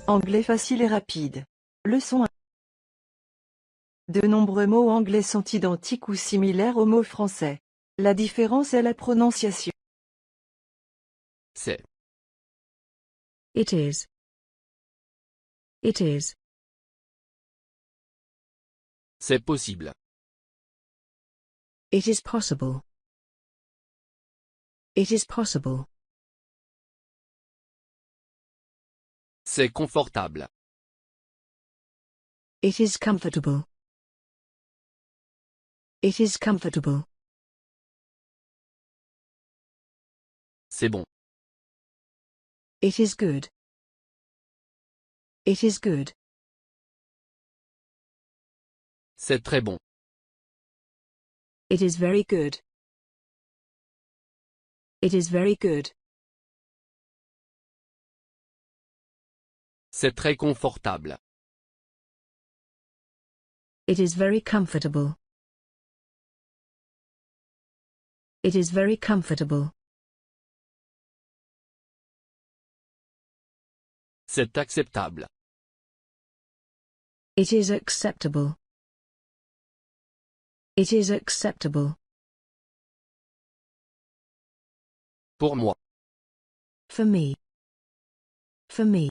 Anglais facile et rapide. Leçon 1. De nombreux mots anglais sont identiques ou similaires aux mots français. La différence est la prononciation. C'est. It is. It is. C'est possible. It is possible. It is possible. C'est confortable. It is comfortable. It is comfortable. C'est bon. It is good. It is good. C'est très bon. It is very good. It is very good. C'est très confortable. It is very comfortable. It is very comfortable. C'est acceptable. It is acceptable. It is acceptable. Pour moi. For me. For me.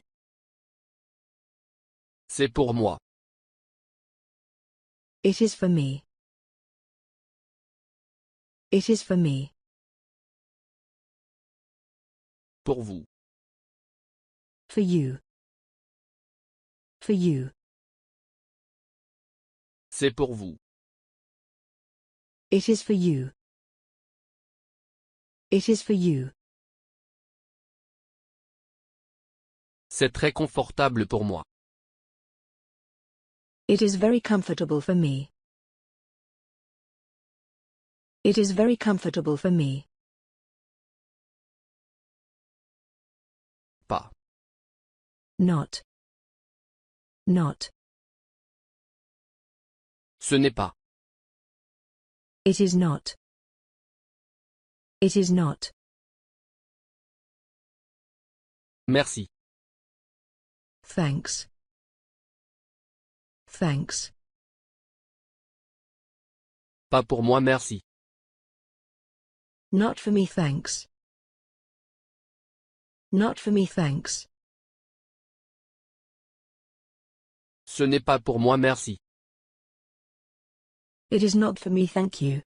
C'est pour moi. It is for me. It is for me. Pour vous. For you. For you. C'est pour vous. It is for you. It is for you. C'est très confortable pour moi. It is very comfortable for me. It is very comfortable for me. Pas. Not. Not. Ce n'est pas. It is not. It is not. Merci. Thanks. Thanks. Pas pour moi merci. Not for me thanks. Not for me thanks. Ce n'est pas pour moi merci. It is not for me thank you.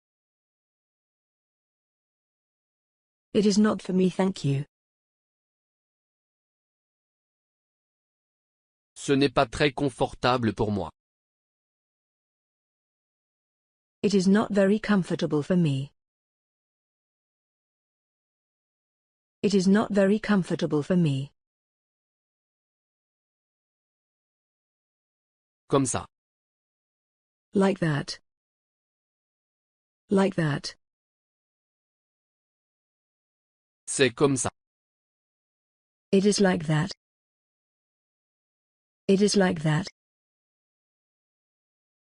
It is not for me thank you. Ce n'est pas très confortable pour moi. It is not very comfortable for me. It is not very comfortable for me. Comme ça. Like that. Like that. C'est comme ça. It is like that. It is like that.